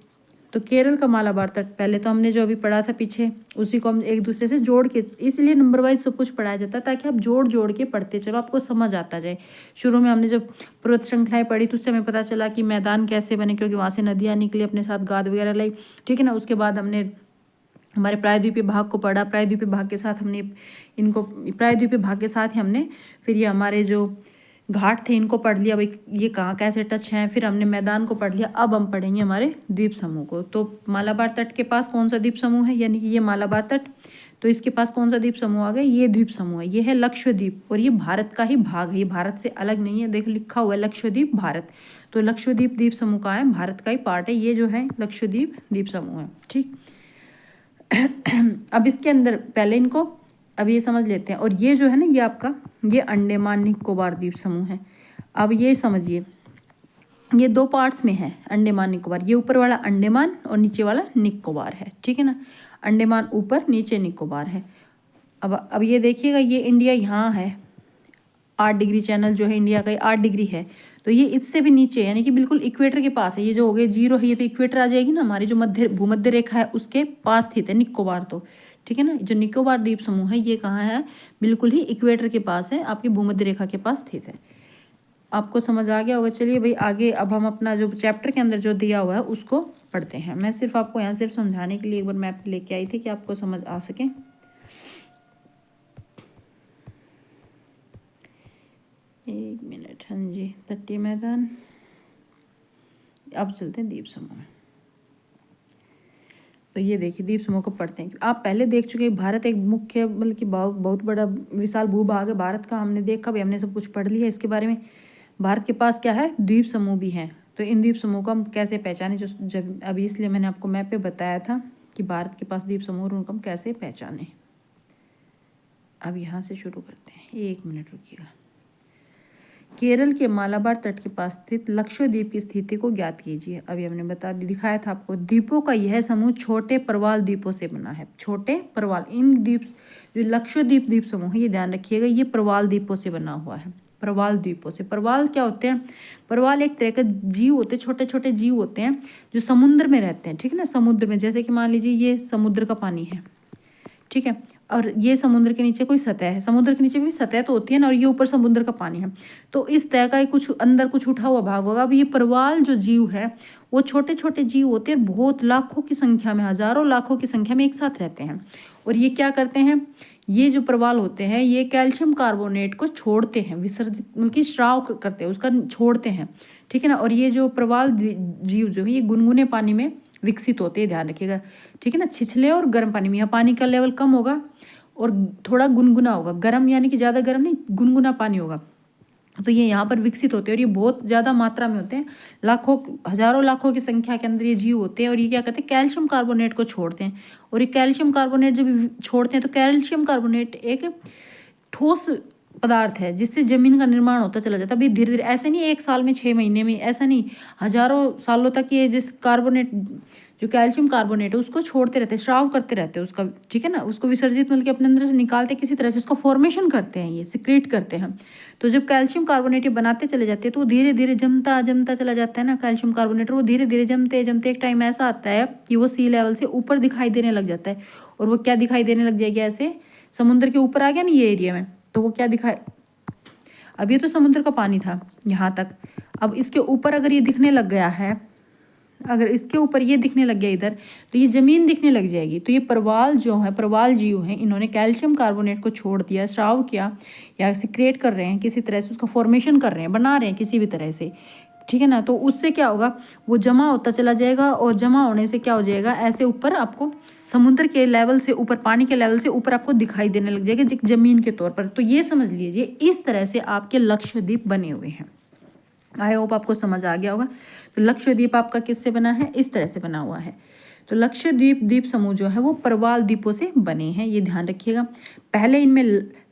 तो केरल का मालाबार तट पहले तो हमने जो अभी पढ़ा था पीछे, उसी को हम एक दूसरे से जोड़ के, इसलिए नंबर वाइज सब कुछ पढ़ाया जाता है ताकि आप जोड़ जोड़ के पढ़ते चलो, आपको समझ आता जाए। शुरू में हमने जब पर्वत श्रृंखलाएं पढ़ी तो उससे हमें पता चला कि मैदान कैसे बने, क्योंकि वहाँ से नदियाँ निकली, अपने साथ गाद वगैरह लाई। ठीक है ना, उसके बाद हमने हमारे प्रायद्वीपीय भाग को पढ़ा, प्रायद्वीपीय भाग के साथ हमने इनको, प्रायद्वीपीय भाग के साथ ही हमने फिर ये हमारे जो घाट थे इनको पढ़ लिया, भाई ये कहाँ कैसे टच हैं। फिर हमने मैदान को पढ़ लिया। अब हम पढ़ेंगे हमारे द्वीप समूह को। तो मालाबार तट के पास कौन सा द्वीप समूह है, यानी कि ये मालाबार तट, तो इसके पास कौन सा द्वीप समूह आ गया, ये द्वीप समूह है, ये है लक्षद्वीप, और ये भारत का ही भाग है, ये भारत से अलग नहीं है। देखो लिखा हुआ है लक्षद्वीप भारत, तो लक्षद्वीप द्वीप समूह का है, भारत का ही पार्ट है, ये जो है लक्षद्वीप द्वीप समूह है। ठीक, अब इसके अंदर पहले इनको अब ये समझ लेते हैं। और ये जो है ना, ये आपका ये अंडमान निकोबार द्वीप समूह है। अब ये समझिए, ये 2 पार्ट्स में है अंडमान निकोबार, ये ऊपर वाला अंडमान और नीचे वाला निकोबार है। ठीक है ना, अंडमान ऊपर, नीचे निकोबार है। अब ये देखिएगा, ये इंडिया यहाँ है, 8 डिग्री चैनल जो है इंडिया का 8 डिग्री है, तो ये इससे भी नीचे यानी कि बिल्कुल इक्वेटर के पास है। ये जो हो गए 0 है, ये तो इक्वेटर आ जाएगी ना, हमारी जो भूमध्य रेखा है उसके पास स्थित है निकोबार। तो ठीक है ना, जो निकोबार द्वीप समूह है ये कहाँ है, बिल्कुल ही इक्वेटर के पास है, आपकी भूमध्य रेखा के पास स्थित है। आपको समझ आ गया होगा। चलिए भाई आगे अब हम अपना जो चैप्टर के अंदर जो दिया हुआ है उसको पढ़ते हैं। मैं सिर्फ आपको यहाँ सिर्फ समझाने के लिए एक बार मैप लेके आई थी कि आपको समझ आ सके। 1 मिनट, हाँ जी, तटीय मैदान। अब चलते हैं द्वीप समूह में। तो ये देखिए द्वीप समूह को पढ़ते हैं। आप पहले देख चुके हैं भारत एक मुख्य मतलब कि बहुत बड़ा विशाल भूभाग है भारत का, हमने देखा भाई, हमने सब कुछ पढ़ लिया इसके बारे में। भारत के पास क्या है, द्वीप समूह भी हैं। तो इन द्वीप समूह को हम कैसे पहचाने, जो जब अभी इसलिए मैंने आपको मैप पे बताया था कि भारत के पास द्वीप समूह, उनको हम कैसे पहचाने। अब यहाँ से शुरू करते हैं, 1 मिनट रुकिएगा। केरल के मालाबार तट के पास स्थित लक्षद्वीप की स्थिति को ज्ञात कीजिए। अभी हमने दिखाया था आपको, द्वीपों का यह समूह छोटे परवाल द्वीपों से बना है। छोटे परवाल, इन द्वीप जो लक्षद्वीप द्वीप समूह है, ये ध्यान रखिएगा, ये परवाल द्वीपों से बना हुआ है। प्रवाल द्वीपों से। प्रवाल क्या होते हैं? प्रवाल एक तरह का जीव होते हैं, छोटे छोटे जीव होते हैं जो समुद्र में रहते हैं, ठीक है ना। समुद्र में, जैसे कि मान लीजिए ये समुद्र का पानी है, ठीक है, और ये समुद्र के नीचे कोई सतह है, समुद्र के नीचे भी सतह तो होती है ना, और ये ऊपर समुद्र का पानी है, तो इस तरह का कुछ अंदर कुछ उठा हुआ भाग होगा। अब ये प्रवाल जो जीव है वो छोटे छोटे जीव होते हैं, बहुत लाखों की संख्या में, हजारों लाखों की संख्या में एक साथ रहते हैं। और ये क्या करते हैं, ये जो प्रवाल होते हैं ये कैल्शियम कार्बोनेट को छोड़ते हैं, विसर्जित मतलब श्राव करते हैं, उसका छोड़ते हैं, ठीक है ना। और ये जो प्रवाल जीव जो है ये गुनगुने पानी में विकसित होते हैं, ध्यान रखिएगा, ठीक है ना। छिछले और गर्म पानी में, यहाँ पानी का लेवल कम होगा और थोड़ा गुनगुना होगा, गर्म यानी कि ज़्यादा गर्म नहीं, गुनगुना पानी होगा, तो ये यहाँ पर विकसित होते हैं और ये बहुत ज़्यादा मात्रा में होते हैं, लाखों हजारों लाखों की संख्या के अंदर ये जीव होते हैं। और ये क्या करते हैं, कैल्शियम कार्बोनेट को छोड़ते हैं। और ये कैल्शियम कार्बोनेट जब छोड़ते हैं तो कैल्शियम कार्बोनेट एक ठोस पदार्थ है जिससे जमीन का निर्माण होता चला जाता है। अभी धीरे धीरे, ऐसे नहीं 1 साल में 6 महीने में, ऐसा नहीं, हजारों सालों तक ये जिस कार्बोनेट जो कैल्शियम कार्बोनेट है उसको छोड़ते रहते हैं, स्राव करते रहते हैं उसका, ठीक है ना, उसको विसर्जित मतलब कि अपने अंदर से निकालते किसी तरह से, उसका फॉर्मेशन करते हैं, ये सिक्रेट करते हैं। तो जब कैल्शियम कार्बोनेट ये बनाते चले जाते हैं तो वो धीरे धीरे जमता जमता चला जाता है ना कैल्शियम कार्बोनेट, वो धीरे धीरे जमते जमते एक टाइम ऐसा आता है कि वो सी लेवल से ऊपर दिखाई देने लग जाता है। और वो क्या दिखाई देने लग जाएगी, ऐसे समुद्र के ऊपर आ गया ना ये एरिया में, तो वो क्या दिखाए, अब ये तो समुद्र का पानी था यहाँ तक, अब इसके ऊपर अगर ये दिखने लग गया है, अगर इसके ऊपर ये दिखने लग गया इधर, तो ये ज़मीन दिखने लग जाएगी। तो ये प्रवाल जो है, प्रवाल जीव हैं, इन्होंने कैल्शियम कार्बोनेट को छोड़ दिया, स्राव किया या सिक्रेट कर रहे हैं किसी तरह से, उसका फॉर्मेशन कर रहे हैं, बना रहे हैं किसी भी तरह से, ठीक है ना। तो उससे क्या होगा, वो जमा होता चला जाएगा और जमा होने से क्या हो जाएगा, ऐसे ऊपर आपको समुद्र के लेवल से ऊपर, पानी के लेवल से ऊपर आपको दिखाई देने लग जाएगा जमीन के तौर पर। तो ये समझ लीजिए इस तरह से आपके लक्षद्वीप बने हुए हैं। आई होप आपको समझ आ गया होगा। तो लक्षद्वीप आपका किससे बना है, इस तरह से बना हुआ है। तो लक्षद्वीप द्वीप समूह जो है वो प्रवाल द्वीपों से बने हैं, ये ध्यान रखिएगा। पहले इनमें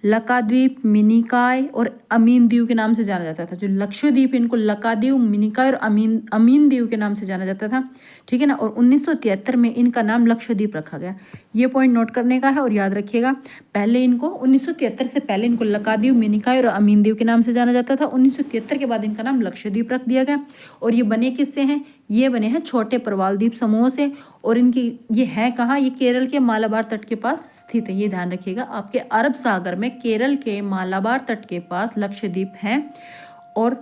लकाद्वीप, मिनिकाय और अमीन द्वीप के नाम से जाना जाता था। जो लक्षद्वीप इनको लकाद्वीप, मिनिकाय और अमीन द्वीप के नाम से जाना जाता था, ठीक है ना। और 1973 में इनका नाम लक्षद्वीप रखा गया। ये पॉइंट नोट करने का है और याद रखिएगा, पहले इनको 1973 से पहले इनको लकाद्वीप, मिनिकाय और अमीन द्वीप के नाम से जाना जाता था। 1973 के बाद इनका नाम लक्षद्वीप रख दिया गया। और ये बने किससे हैं, ये बने हैं छोटे प्रवाल द्वीप समूहों से। और इनकी ये है कहाँ, ये केरल के मालाबार तट के पास स्थित है, ये ध्यान रखिएगा। आपके अरब सागर में केरल के मालाबार तट के पास लक्षद्वीप हैं, और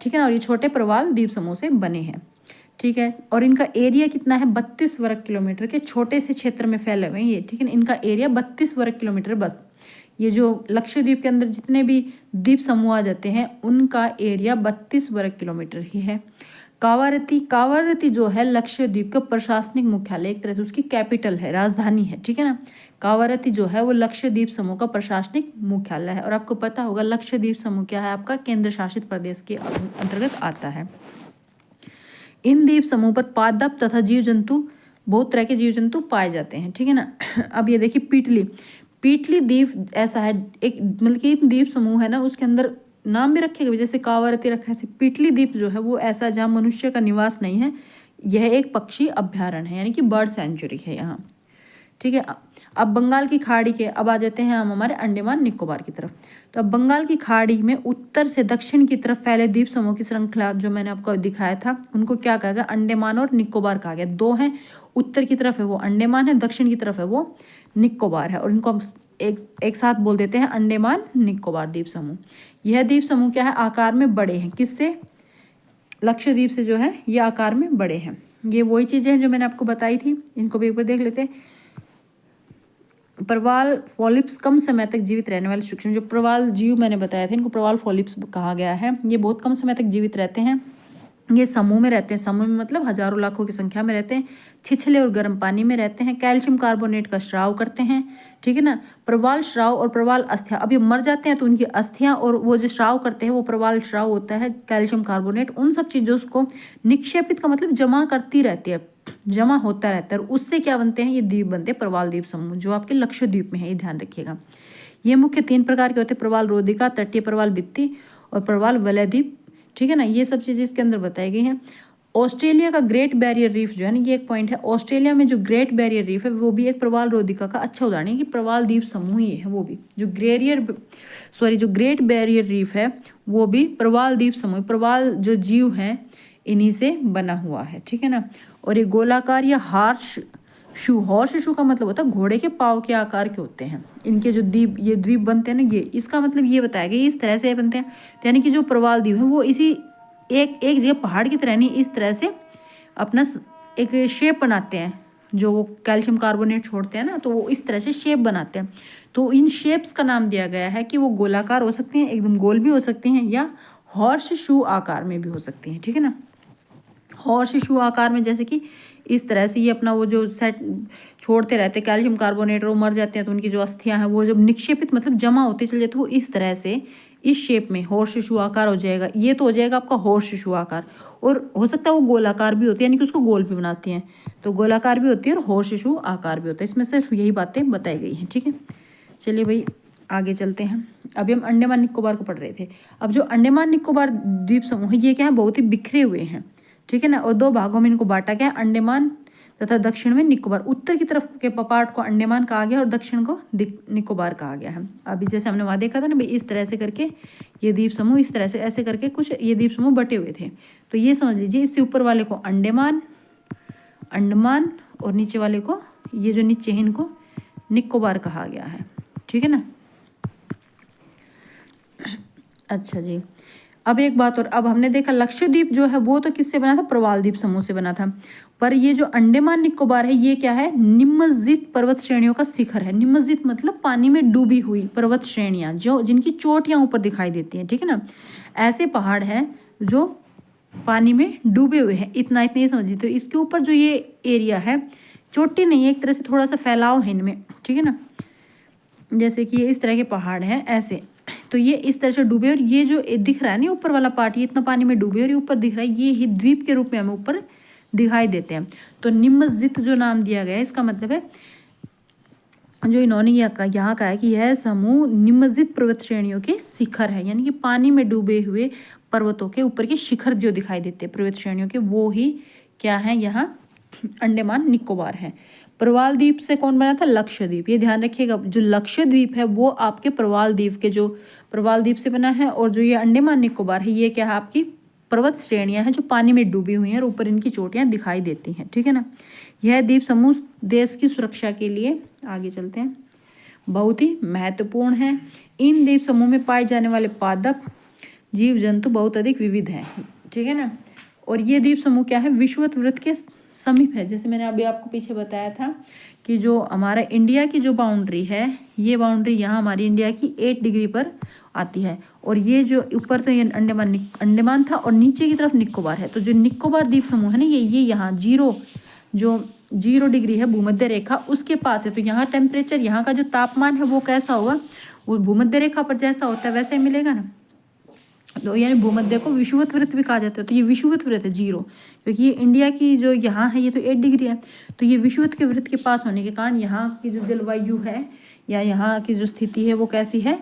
ठीक है ना। और ये छोटे प्रवाल द्वीप समूह से बने हैं, ठीक है। और इनका एरिया कितना है, 32 वर्ग किलोमीटर के छोटे से क्षेत्र में फैले हुए हैं ये, ठीक है ना। इनका एरिया 32 वर्ग किलोमीटर बस। ये जो लक्षद्वीप के अंदर जितने भी द्वीप समूह आ जाते हैं उनका एरिया 32 वर्ग किलोमीटर ही है। कावारती, कावारती जो है लक्षद्वीप का प्रशासनिक मुख्यालय, एक तरह से उसकी कैपिटल है, राजधानी है, ठीक है ना। कावारती जो है वो लक्षद्वीप समूह का प्रशासनिक मुख्यालय है। और आपको पता होगा लक्षद्वीप समूह क्या है, आपका केंद्र शासित प्रदेश के अंतर्गत आता है। इन द्वीप समूह पर पादप तथा जीव जंतु, बहुत तरह के जीव जंतु पाए जाते हैं, ठीक है ना। अब ये देखिए पीटली, पीटली द्वीप ऐसा है एक, मतलब कि द्वीप समूह है ना उसके अंदर नाम भी रखेगा, जैसे कावारती रखा है, पीटली द्वीप जो है वो ऐसा जहाँ मनुष्य का निवास नहीं है, यह एक पक्षी अभ्यारण्य है, यानी कि बर्ड सेंचुरी है यहाँ, ठीक है। अब बंगाल की खाड़ी के, अब आ जाते हैं हम हमारे अंडमान निकोबार की तरफ। तो अब बंगाल की खाड़ी में उत्तर से दक्षिण की तरफ फैले द्वीप समूह की श्रृंखला जो मैंने आपको दिखाया था उनको क्या कहा गया, अंडमान और निकोबार कहा गया। दो हैं, उत्तर की तरफ है वो अंडमान है, दक्षिण की तरफ है वो निकोबार है। और इनको हम एक साथ बोल देते हैं अंडमान निकोबार द्वीप समूह। यह द्वीप समूह क्या है, आकार में बड़े हैं, किससे, लक्षद्वीप से जो है ये आकार में बड़े हैं। ये वही चीज़ें हैं जो मैंने आपको बताई थी, इनको भी एक बार देख लेते हैं। प्रवाल फॉलिप्स कम समय तक जीवित रहने वाले सूक्ष्म, जो प्रवाल जीव मैंने बताया था इनको प्रवाल फॉलिप्स कहा गया है। ये बहुत कम समय तक जीवित रहते हैं, ये समूह में रहते हैं, समूह में मतलब हजारों लाखों की संख्या में रहते हैं, छिछले और गर्म पानी में रहते हैं, कैल्शियम कार्बोनेट का स्राव करते हैं, ठीक है ना। प्रवाल श्राव और प्रवाल अस्थियां, अब ये मर जाते हैं तो उनकी अस्थियां और वो जो श्राव करते हैं वो प्रवाल श्राव होता है, कैल्शियम कार्बोनेट उन सब चीज़ों को निक्षेपित का मतलब जमा करती रहती है, जमा होता रहता है, और उससे क्या बनते हैं, ये द्वीप बनते हैं, प्रवाल द्वीप समूह जो आपके लक्षद्वीप में है, ये ध्यान रखिएगा। ये मुख्य 3 प्रकार के होते हैं, प्रवाल रोधिका, तटीय प्रवाल भित्ति और प्रवाल वलय द्वीप, ठीक है ना। ये सब चीज़ें इसके अंदर बताई गई हैं। ऑस्ट्रेलिया का ग्रेट बैरियर रीफ जो है ना, ये एक पॉइंट है। ऑस्ट्रेलिया में जो ग्रेट बैरियर रीफ है वो भी एक प्रवाल रोधिका का अच्छा उदाहरण है कि प्रवाल द्वीप समूह ही है। वो भी जो जो ग्रेट बैरियर रीफ है वो भी प्रवाल द्वीप समूह, प्रवाल जो जीव है इन्हीं से बना हुआ है, ठीक है ना। और ये गोलाकार या हॉर्स शू का मतलब होता है घोड़े के पाँव के आकार के होते हैं। इनके जो द्वीप बनते हैं ना, ये इसका मतलब ये बताया गया इस तरह से बनते हैं, यानी कि जो प्रवाल द्वीप है वो इसी एक जगह पहाड़ की तरह नहीं, इस तरह से अपना एक शेप बनाते हैं। जो वो कैल्शियम कार्बोनेट छोड़ते हैं ना, तो वो इस तरह से शेप बनाते हैं। तो इन शेप्स का नाम दिया गया है कि वो गोलाकार हो सकती हैं, एकदम गोल भी हो सकती हैं, या हॉर्स शू आकार में भी हो सकती हैं, ठीक है ना। हॉर्स शू आकार में जैसे कि इस तरह से ये अपना वो जो सेट छोड़ते रहते कैल्शियम कार्बोनेट, वो मर जाते हैं तो उनकी जो अस्थियां हैं वो जब निक्षेपित मतलब जमा होते चले जाते, वो इस तरह से इस शेप में हॉर्स शू आकार हो जाएगा। ये तो हो जाएगा आपका हॉर्स शू आकार, और हो सकता है वो गोलाकार भी होती है, यानी कि उसको गोल भी बनाती हैं, तो गोलाकार भी होती है और हॉर्स शू आकार भी होता है। इसमें सिर्फ यही बातें बताई गई हैं, ठीक है। चलिए भाई आगे चलते हैं। अभी हम अंडमान निकोबार को पढ़ रहे थे। अब जो अंडमान निकोबार द्वीप समूह है ये क्या है, बहुत ही बिखरे हुए हैं, ठीक है ना। और दो भागों में इनको बांटा गया, अंडमान तथा दक्षिण में निकोबार। उत्तर की तरफ के पार्ट को अंडमान कहा गया और दक्षिण को निकोबार कहा गया है। अभी जैसे हमने वहाँ देखा था ना भाई, इस तरह से करके ये द्वीप समूह, इस तरह से ऐसे करके कुछ ये द्वीप समूह बटे हुए थे। तो ये समझ लीजिए, इससे ऊपर वाले को अंडमान और नीचे वाले को, ये जो नीचे है इनको निकोबार कहा गया है, ठीक है ना। अच्छा जी, अब एक बात और, अब हमने देखा लक्षद्वीप जो है वो तो किससे बना था, प्रवाल द्वीप समूह से बना था। पर ये जो अंडमान निकोबार है ये क्या है, निम्नजित पर्वत श्रेणियों का शिखर है। निम्नजित मतलब पानी में डूबी हुई पर्वत श्रेणियां, जो जिनकी चोटियां ऊपर दिखाई देती हैं, ठीक है ना। ऐसे पहाड़ हैं जो पानी में डूबे हुए हैं, इतना ही समझिए। तो इसके ऊपर जो ये एरिया है, चोटी नहीं है, एक तरह से थोड़ा सा फैलाव है इनमें, ठीक है ना। जैसे कि ये इस तरह के पहाड़ हैं ऐसे, तो ये इस तरह से डूबे, और ये जो दिख रहा है ना ऊपर वाला पार्ट, ये इतना पानी में डूबे और ये ऊपर दिख रहा है, ये ही द्वीप के रूप में हमें ऊपर दिखाई देते हैं। तो निम्नजित जो नाम दिया गया है इसका मतलब है, जो इन्होंने यहाँ कहा है कि यह समूह निम्नजित पर्वत श्रेणियों के शिखर है, यानी कि पानी में डूबे हुए पर्वतों के ऊपर के शिखर जो दिखाई देते हैं पर्वत श्रेणियों के, वो ही क्या है, यहाँ अंडमान निकोबार है। प्रवाल द्वीप से कौन बना था, लक्षद्वीप। ये ध्यान रखिएगा, जो लक्षद्वीप है वो आपके प्रवाल द्वीप के जो प्रवाल द्वीप से बना है, और जो ये अंडमान निकोबार है ये क्या है, आपकी पर्वत श्रेणियां हैं जो पानी में डूबी हुई हैं और ऊपर इनकी चोटियां दिखाई देती हैं, ठीक है ना। यह द्वीप समूह देश की सुरक्षा के लिए, आगे चलते हैं, बहुत ही महत्वपूर्ण है। इन द्वीप समूह में पाए जाने वाले पादप जीव जंतु बहुत अधिक विविध हैं, ठीक है ना। और ये द्वीप समूह क्या है, विषुवत वृत्त के समीप है। जैसे मैंने अभी आपको पीछे बताया था कि जो हमारा इंडिया की जो बाउंड्री है, ये बाउंड्री यहाँ हमारी इंडिया की 8 डिग्री पर आती है, और ये जो ऊपर तो ये अंडमान था और नीचे की तरफ निकोबार है। तो जो निकोबार द्वीप समूह है ना, ये यहाँ 0 डिग्री है भूमध्य रेखा, उसके पास है। तो यहाँ टेम्परेचर, यहाँ का जो तापमान है वो कैसा होगा, वो भूमध्य रेखा पर जैसा होता है वैसे ही मिलेगा ना। तो यानी भूमध्य को विषुवत वृत्त भी कहा जाता है। तो ये विषुवत वृत्त है 0, क्योंकि ये इंडिया की जो यहाँ है ये तो 8 डिग्री है, तो ये विषुवत के वृत्त के पास होने के कारण यहाँ की जो जलवायु है या यहाँ की जो स्थिति है वो कैसी है,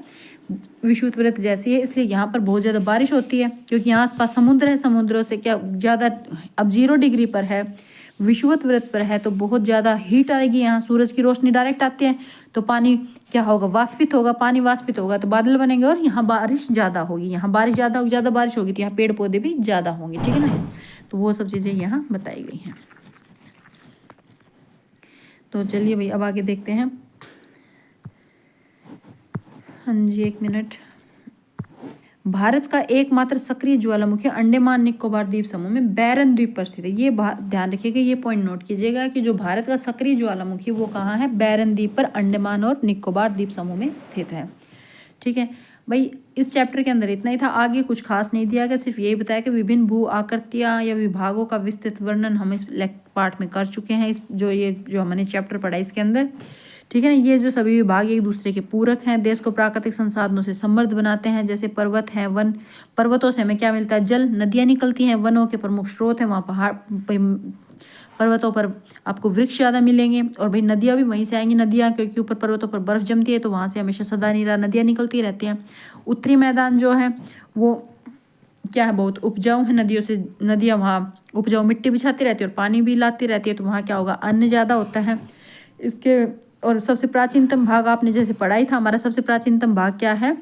विषुवत वृत्त जैसी है। इसलिए यहाँ पर बहुत ज़्यादा बारिश होती है, क्योंकि यहाँ आसपास समुद्र है, समुद्रों से क्या ज़्यादा, अब 0 डिग्री पर है, विषुवत वृत्त पर है, तो बहुत ज़्यादा हीट आएगी, यहाँ सूरज की रोशनी डायरेक्ट आती है, तो पानी क्या होगा, वाष्पित होगा, पानी वाष्पित होगा तो बादल बनेंगे, और यहाँ बारिश ज़्यादा होगी, यहाँ बारिश ज़्यादा बारिश होगी तो यहाँ पेड़ पौधे भी ज़्यादा होंगे, ठीक है ना। तो वो सब चीज़ें यहाँ बताई गई हैं। तो चलिए भाई अब आगे देखते हैं। हाँ जी, एक मिनट। भारत का एकमात्र सक्रिय ज्वालामुखी अंडमान निकोबार द्वीप समूह में बैरन द्वीप पर स्थित है। ये ध्यान रखिएगा, ये पॉइंट नोट कीजिएगा कि जो भारत का सक्रिय ज्वालामुखी वो कहाँ है, बैरन द्वीप पर अंडमान और निकोबार द्वीप समूह में स्थित है, ठीक है भाई। इस चैप्टर के अंदर इतना ही था, आगे कुछ खास नहीं दिया गया, सिर्फ यही बताया कि विभिन्न भू आकृतियाँ या विभागों का विस्तृत वर्णन हम इस पार्ट में कर चुके हैं, इस जो हमने चैप्टर पढ़ा इसके अंदर, ठीक है ना। ये जो सभी विभाग एक दूसरे के पूरक हैं, देश को प्राकृतिक संसाधनों से समृद्ध बनाते हैं। जैसे पर्वत हैं, वन, पर्वतों से हमें क्या मिलता है, जल, नदियाँ निकलती हैं, वनों के प्रमुख स्रोत हैं, वहाँ पहाड़, पर्वतों पर आपको वृक्ष ज़्यादा मिलेंगे, और भाई नदियाँ भी वहीं से आएंगी, नदियाँ क्योंकि ऊपर पर्वतों पर बर्फ जमती है, तो वहाँ से हमेशा सदा निरा नदियाँ निकलती रहती हैं। उत्तरी मैदान जो है वो क्या है, बहुत उपजाऊ है, नदियों से नदियाँ वहाँ उपजाऊ मिट्टी बिछाती रहती है और पानी भी लाती रहती है, तो वहाँ क्या होगा, अन्न ज़्यादा होता है इसके। और सबसे प्राचीनतम भाग आपने जैसे पढ़ाई था, हमारा सबसे प्राचीनतम भाग क्या है,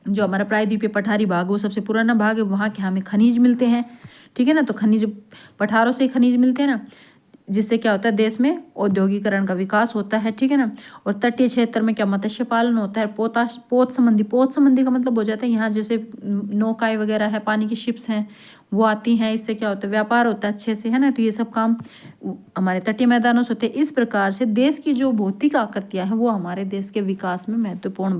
जो हमारा प्रायद्वीपीय पठारी भाग, वो सबसे पुराना भाग है, वहाँ के हमें खनिज मिलते हैं, ठीक है ना। तो खनिज, पठारों से खनिज मिलते हैं ना, जिससे क्या होता है, देश में औद्योगिकरण का विकास होता है, ठीक है ना। और तटीय क्षेत्र में क्या, मत्स्य पालन होता है, पोत संबंधी का मतलब हो जाता है यहाँ जैसे नौकाएं वगैरह है, पानी की शिप्स हैं, वो आती हैं, इससे क्या होता है, व्यापार होता है अच्छे से, है ना। तो ये सब काम हमारे तटीय मैदानों से होते हैं। इस प्रकार से देश की जो भौतिक आकृतियां हैं वो हमारे देश के विकास में महत्वपूर्ण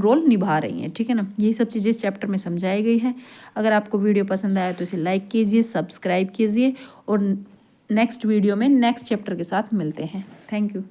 रोल निभा रही हैं, ठीक है ना। यही सब चीज़ें इस चैप्टर में समझाई गई है। अगर आपको वीडियो पसंद आया तो इसे लाइक कीजिए, सब्सक्राइब कीजिए, और नेक्स्ट वीडियो में नेक्स्ट चैप्टर के साथ मिलते हैं। Thank you.